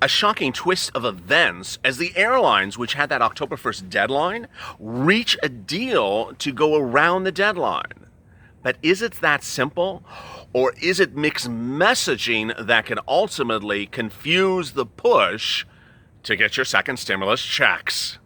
A shocking twist of events as the airlines, which had that October 1st deadline, reach a deal to go around the deadline. But is it that simple? Or is it mixed messaging that can ultimately confuse the push to get your second stimulus checks?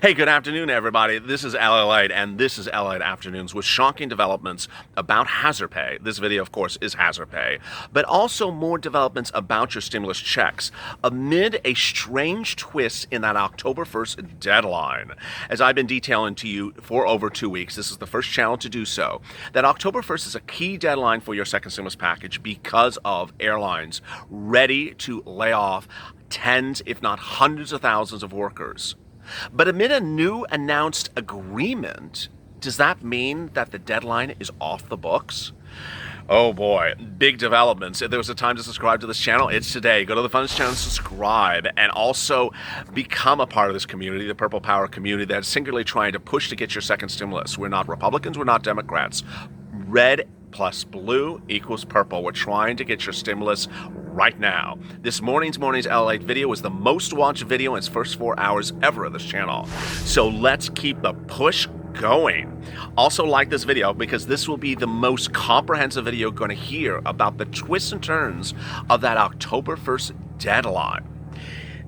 Hey, good afternoon, everybody. This is LALATE, and this is LALATE Afternoons with shocking developments about hazard pay. This video, of course, is hazard pay, but also more developments about your stimulus checks amid a strange twist in that October 1st deadline. As I've been detailing to you for over 2 weeks, this is the first channel to do so, that October 1st is a key deadline for your second stimulus package because of airlines ready to lay off tens, if not hundreds of thousands of workers. But amid a new announced agreement, does that mean that the deadline is off the books? Oh boy, big developments. If there was a time to subscribe to this channel, it's today. Go to the Funds channel, subscribe, and also become a part of this community, the Purple Power community that's singularly trying to push to get your second stimulus. We're not Republicans, we're not Democrats. Red plus blue equals purple. We're trying to get your stimulus right now. This morning's LALATE video was the most watched video in its first 4 hours ever of this channel. So let's keep the push going. Also like this video because this will be the most comprehensive video you're going to hear about the twists and turns of that October 1st deadline.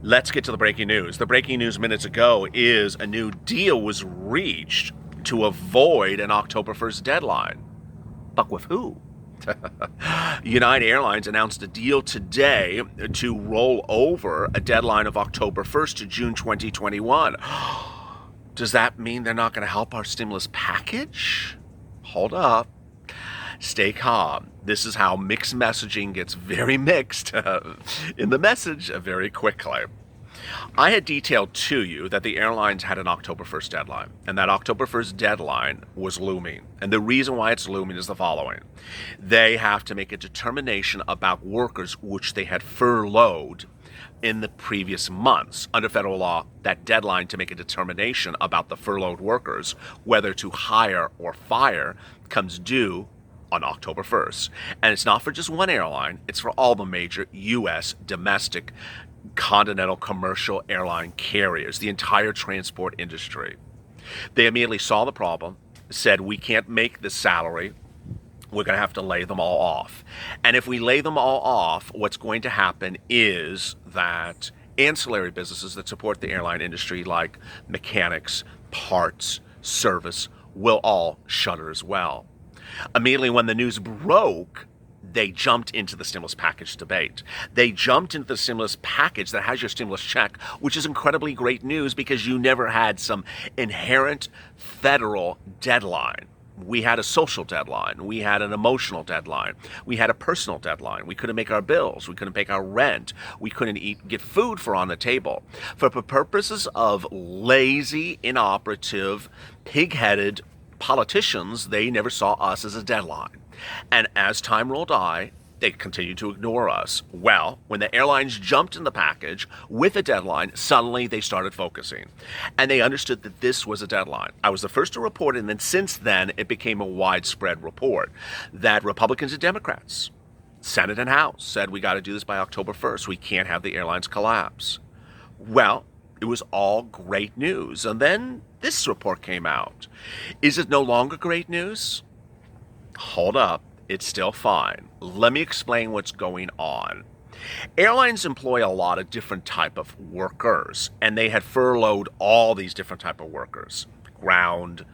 Let's get to the breaking news. The breaking news minutes ago is a new deal was reached to avoid an October 1st deadline. But with who? United Airlines announced a deal today to roll over a deadline of October 1st to June 2021. Does that mean they're not going to help our stimulus package? Hold up. Stay calm. This is how mixed messaging gets very mixed in the message very quickly. I had detailed to you that the airlines had an October 1st deadline, and that October 1st deadline was looming. And the reason why it's looming is the following. They have to make a determination about workers which they had furloughed in the previous months. Under federal law, that deadline to make a determination about the furloughed workers, whether to hire or fire, comes due on October 1st. And it's not for just one airline, it's for all the major U.S. domestic continental commercial airline carriers, the entire transport industry. They immediately saw the problem, said we can't make this salary, we're going to have to lay them all off. And if we lay them all off, what's going to happen is that ancillary businesses that support the airline industry like mechanics, parts, service will all shutter as well. Immediately when the news broke, they jumped into the stimulus package debate. They jumped into the stimulus package that has your stimulus check, which is incredibly great news because you never had some inherent federal deadline. We had a social deadline. We had an emotional deadline. We had a personal deadline. We couldn't make our bills. We couldn't pay our rent. We couldn't get food for on the table. For purposes of lazy, inoperative, pig-headed politicians, they never saw us as a deadline. And as time rolled by, they continued to ignore us. Well, when the airlines jumped in the package with a deadline, suddenly they started focusing. And they understood that this was a deadline. I was the first to report it, and then since then, it became a widespread report that Republicans and Democrats, Senate and House, said we got to do this by October 1st. We can't have the airlines collapse. Well, it was all great news. And then this report came out. Is it no longer great news? Hold up, it's still fine. Let me explain what's going on. Airlines employ a lot of different type of workers, and they had furloughed all these different type of workers. Ground,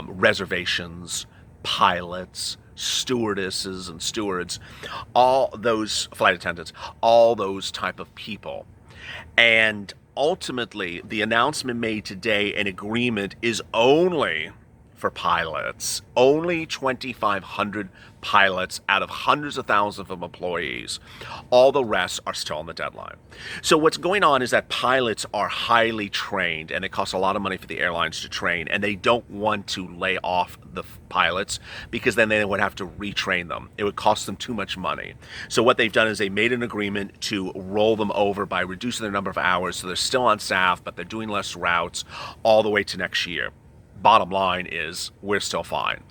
reservations, pilots, stewardesses and stewards, all those flight attendants, all those type of people. And ultimately, the announcement made today, an agreement, is only for pilots. Only 2,500 pilots out of hundreds of thousands of employees. All the rest are still on the deadline. So what's going on is that pilots are highly trained, and it costs a lot of money for the airlines to train, and they don't want to lay off the pilots because then they would have to retrain them. It would cost them too much money. So what they've done is they made an agreement to roll them over by reducing their number of hours, so they're still on staff, but they're doing less routes all the way to next year. Bottom line is we're still fine.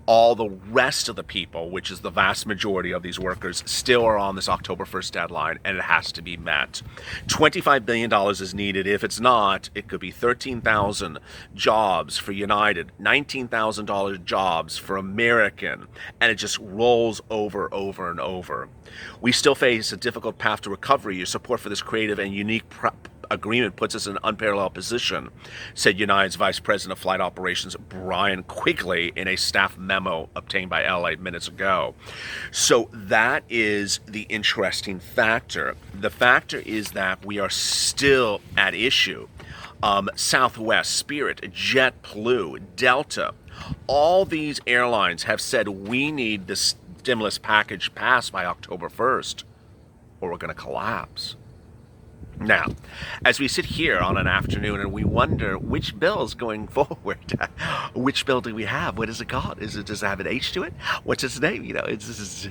All the rest of the people, which is the vast majority of these workers, still are on this October 1st deadline, and it has to be met. $25 billion is needed. If it's not, it could be 13,000 jobs for United, $19,000 jobs for American, and it just rolls over and over. We still face a difficult path to recovery. Your support for this creative and unique agreement puts us in an unparalleled position, said United's Vice President of Flight Operations, Brian Quigley, in a staff memo obtained by LA minutes ago. So that is the interesting factor. The factor is that we are still at issue. Southwest, Spirit, JetBlue, Delta, all these airlines have said we need this stimulus package passed by October 1st, or we're going to collapse. Now, as we sit here on an afternoon and we wonder which bill is going forward, which bill do we have? What has it got? Does it have an H to it? What's its name? Is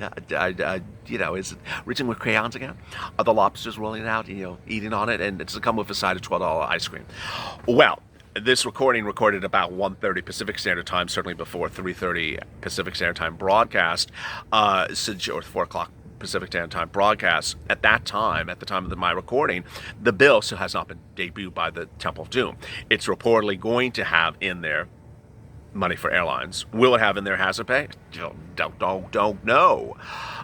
it written with crayons again? Are the lobsters rolling it out, eating on it, and does it come with a side of $12 ice cream? Well, this recording recorded about 1:30 Pacific Standard Time, certainly before 3:30 Pacific Standard Time broadcast, or 4 o'clock Pacific Standard Time broadcast. At that time, at the time of my recording, the bill still has not been debuted by the Temple of Doom. It's reportedly going to have in there money for airlines. Will it have in there hazard pay? Don't know.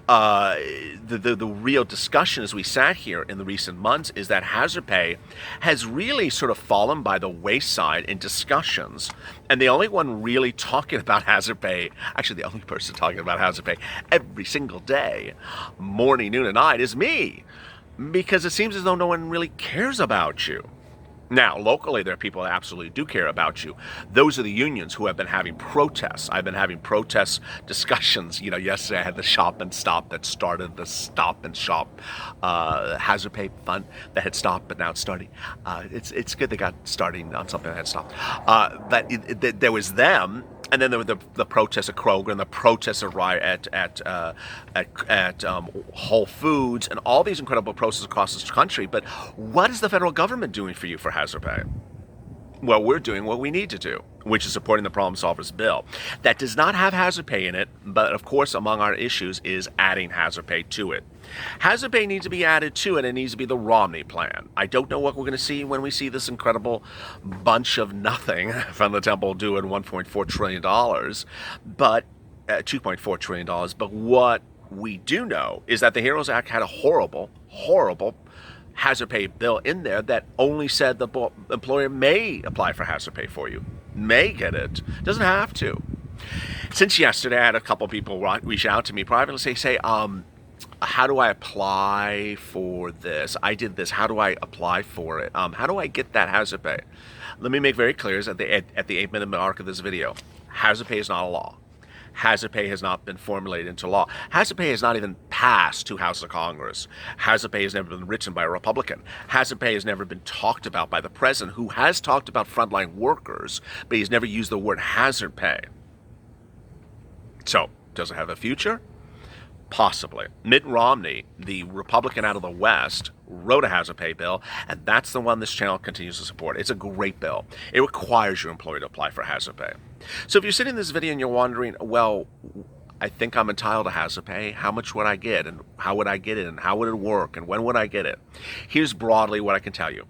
The real discussion as we sat here in the recent months is that hazard pay has really sort of fallen by the wayside in discussions. And the only one really talking about hazard pay, actually the only person talking about hazard pay every single day, morning, noon, and night, is me. Because it seems as though no one really cares about you. Now, locally, there are people that absolutely do care about you. Those are the unions who have been having protests. I've been having protest discussions. Yesterday I had the Shop and Stop that started the Stop and Shop hazard pay fund that had stopped, but now it's starting. It's good they got starting on something that had stopped. But there was them. And then there were the protests at Kroger and the protests at Whole Foods and all these incredible protests across this country. But what is the federal government doing for you for hazard pay? Well, we're doing what we need to do, which is supporting the Problem Solvers bill. That does not have hazard pay in it, but of course among our issues is adding hazard pay to it. Hazard pay needs to be added to it. It needs to be the Romney plan. I don't know what we're going to see when we see this incredible bunch of nothing from the Temple doing $1.4 trillion, but $2.4 trillion. But what we do know is that the HEROES Act had a horrible hazard pay bill in there that only said the employer may apply for hazard pay for you, may get it, doesn't have to. Since yesterday, I had a couple people reach out to me privately, say, how do I apply for this? I did this. How do I apply for it? How do I get that hazard pay? Let me make very clear at the 8-minute mark of this video, hazard pay is not a law. Hazard pay has not been formulated into law. Hazard pay has not even passed two houses of Congress. Hazard pay has never been written by a Republican. Hazard pay has never been talked about by the president, who has talked about frontline workers, but he's never used the word hazard pay. So, does it have a future? Possibly. Mitt Romney, the Republican out of the West, wrote a hazard pay bill, and that's the one this channel continues to support. It's a great bill. It requires your employer to apply for hazard pay. So if you're sitting in this video and you're wondering, well, I think I'm entitled to hazard pay, how much would I get, and how would I get it, and how would it work, and when would I get it? Here's broadly what I can tell you.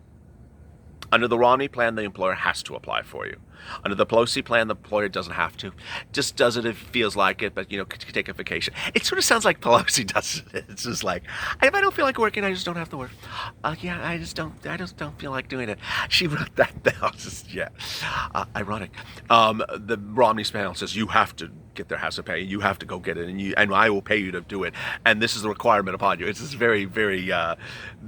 Under the Romney plan, the employer has to apply for you. Under the Pelosi plan, the employer doesn't have to. Just does it if it feels like it, but, could take a vacation. It sort of sounds like Pelosi does it. It's just like, if I don't feel like working, I just don't have to work. I just don't feel like doing it. She wrote that bill. Ironic. The Romney's panel says you have to get their hazard pay. You have to go get it, and I will pay you to do it. And this is the requirement upon you. It's this very, very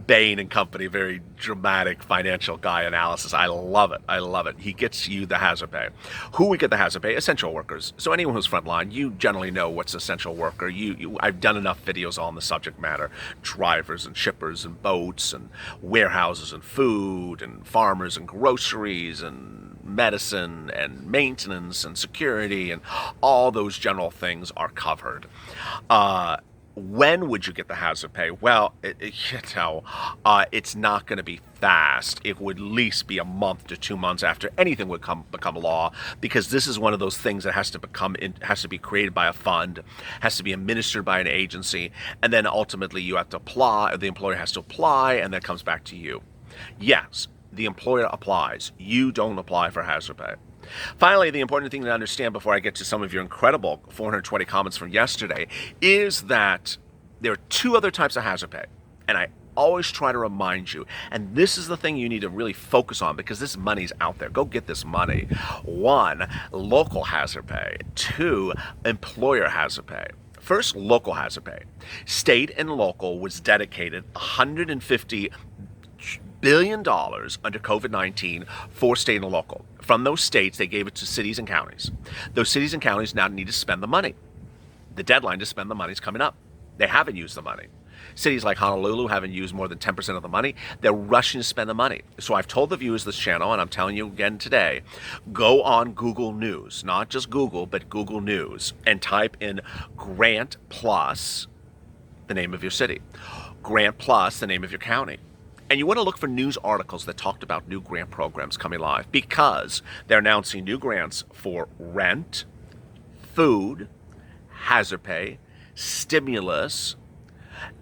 Bain and Company, very dramatic financial guy analysis. I love it. I love it. He gets you the hazard pay. Who would get the hazard pay? Essential workers. So anyone who's frontline, you generally know what's essential worker. I've done enough videos on the subject matter. Drivers and shippers and boats and warehouses and food and farmers and groceries and medicine and maintenance and security and all those general things are covered. When would you get the hazard pay? Well, it's not going to be fast. It would at least be a month to 2 months after anything would become law, because this is one of those things that has to be created by a fund, has to be administered by an agency, and then ultimately you have to apply. The employer has to apply, and that comes back to you. Yes, the employer applies. You don't apply for hazard pay. Finally, the important thing to understand before I get to some of your incredible 420 comments from yesterday is that there are two other types of hazard pay. And I always try to remind you, and this is the thing you need to really focus on, because this money's out there. Go get this money. 1, local hazard pay. 2, employer hazard pay. First, local hazard pay. State and local was dedicated $150 billion under COVID-19 for state and local. From those states, they gave it to cities and counties. Those cities and counties now need to spend the money. The deadline to spend the money is coming up. They haven't used the money. Cities like Honolulu haven't used more than 10% of the money. They're rushing to spend the money. So I've told the viewers of this channel, and I'm telling you again today, go on Google News, not just Google, but Google News, and type in Grant Plus, the name of your city. Grant Plus, the name of your county. And you want to look for news articles that talked about new grant programs coming live, because they're announcing new grants for rent, food, hazard pay, stimulus,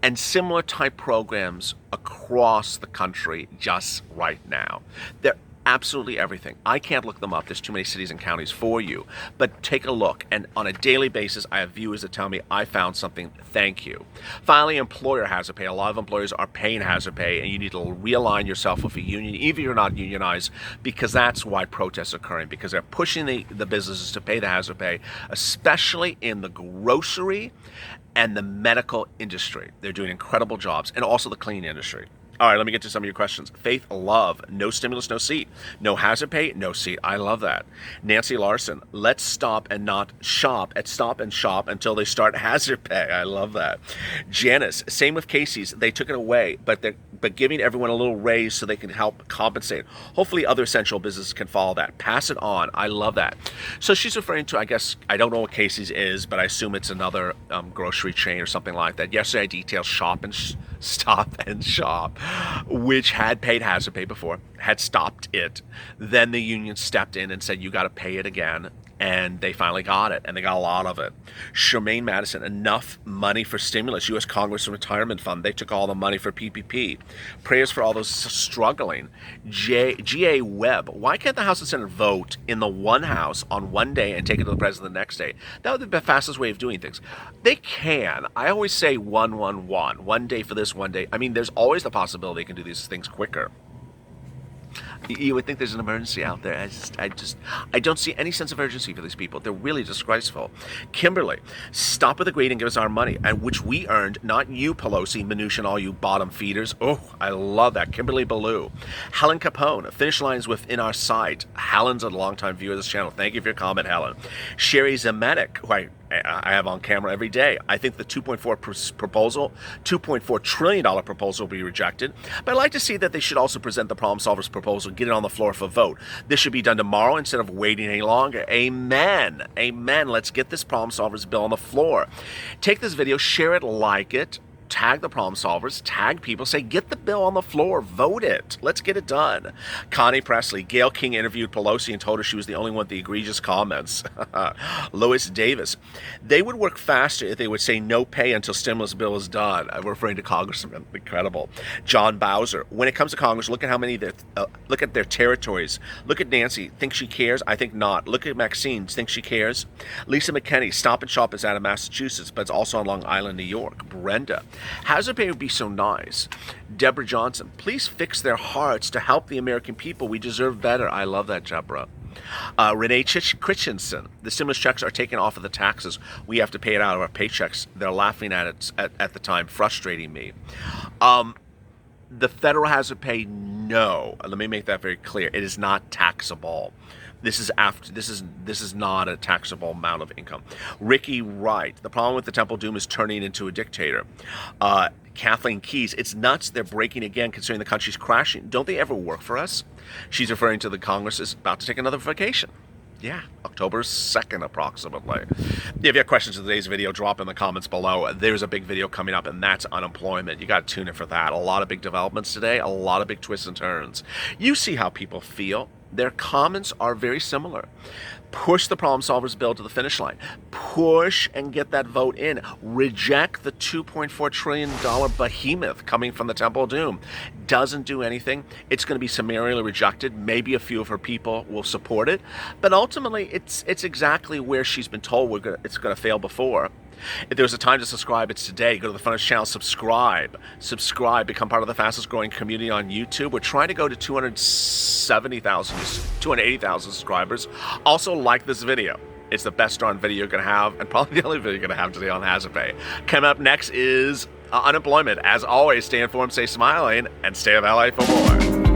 and similar type programs across the country just right now. They're absolutely everything. I can't look them up. There's too many cities and counties for you. But take a look. And on a daily basis, I have viewers that tell me, I found something. Thank you. Finally, employer hazard pay. A lot of employers are paying hazard pay, and you need to realign yourself with a union, even if you're not unionized, because that's why protests are occurring, because they're pushing the businesses to pay the hazard pay, especially in the grocery and the medical industry. They're doing incredible jobs, and also the cleaning industry. All right, let me get to some of your questions. Faith Love, no stimulus, no seat. No hazard pay, no seat. I love that. Nancy Larson, let's stop and not shop at Stop and Shop until they start hazard pay. I love that. Janice, same with Casey's. They took it away, but giving everyone a little raise so they can help compensate. Hopefully other essential businesses can follow that. Pass it on. I love that. So she's referring to, I guess, I don't know what Casey's is, but I assume it's another grocery chain or something like that. Yesterday I detailed Stop and Shop, which had paid hazard pay before, had stopped it. Then the union stepped in and said, you got to pay it again. And they finally got it, and they got a lot of it. Charmaine Madison, enough money for stimulus. U.S. Congress Retirement Fund, they took all the money for PPP. Prayers for all those struggling. G.A. Webb, why can't the House and Senate vote in the one house on one day and take it to the president the next day? That would be the fastest way of doing things. They can. I always say 1-1-1. One day for this, one day. I mean, there's always the possibility they can do these things quicker. You would think there's an emergency out there. I don't see any sense of urgency for these people. They're really disgraceful. Kimberly, stop with the greed and give us our money, and which we earned, not you, Pelosi, Mnuchin, all you bottom feeders. Oh, I love that. Kimberly Ballou. Helen Capone, finish lines within our sight. Helen's a longtime viewer of this channel. Thank you for your comment, Helen. Sherry Zemetic, who I have on camera every day. I think the $2.4 trillion proposal will be rejected. But I'd like to see that they should also present the problem solvers proposal, get it on the floor for vote. This should be done tomorrow instead of waiting any longer. Amen. Amen. Let's get this problem solvers bill on the floor. Take this video, share it, like it. Tag the problem solvers, tag people, say, get the bill on the floor, vote it. Let's get it done. Connie Presley, Gayle King interviewed Pelosi and told her she was the only one with the egregious comments. Lois Davis, they would work faster if they would say no pay until stimulus bill is done. I'm referring to congressmen. Incredible. John Bowser, when it comes to Congress, look at how many, look at their territories. Look at Nancy, think she cares? I think not. Look at Maxine, think she cares? Lisa McKinney, Stop and Shop is out of Massachusetts, but it's also on Long Island, New York. Brenda, hazard pay would be so nice. Deborah Johnson, please fix their hearts to help the American people. We deserve better. I love that, Deborah. Renee Christensen, the stimulus checks are taken off of the taxes. We have to pay it out of our paychecks. They're laughing at it at the time, frustrating me. The federal hazard pay, no. Let me make that very clear. It is not taxable. This is not a taxable amount of income. Ricky Wright, the problem with the Temple Doom is turning into a dictator. Kathleen Keyes, it's nuts they're breaking again considering the country's crashing. Don't they ever work for us? She's referring to the Congress is about to take another vacation. Yeah, October 2nd approximately. If you have questions in today's video, drop in the comments below. There's a big video coming up, and that's unemployment. You got to tune in for that. A lot of big developments today, a lot of big twists and turns. You see how people feel. Their comments are very similar. Push the problem solvers bill to the finish line. Push and get that vote in. Reject the $2.4 trillion behemoth coming from the Temple of Doom. Doesn't do anything. It's going to be summarily rejected. Maybe a few of her people will support it. But ultimately, it's exactly where she's been told it's going to fail before. If there's a time to subscribe, it's today. Go to the Funnest channel, subscribe, become part of the fastest growing community on YouTube. We're trying to go to 280,000 subscribers. Also, like this video. It's the best darn video you're going to have, and probably the only video you're going to have today on hazard pay. Coming up next is unemployment. As always, stay informed, stay smiling, and stay with LA for more.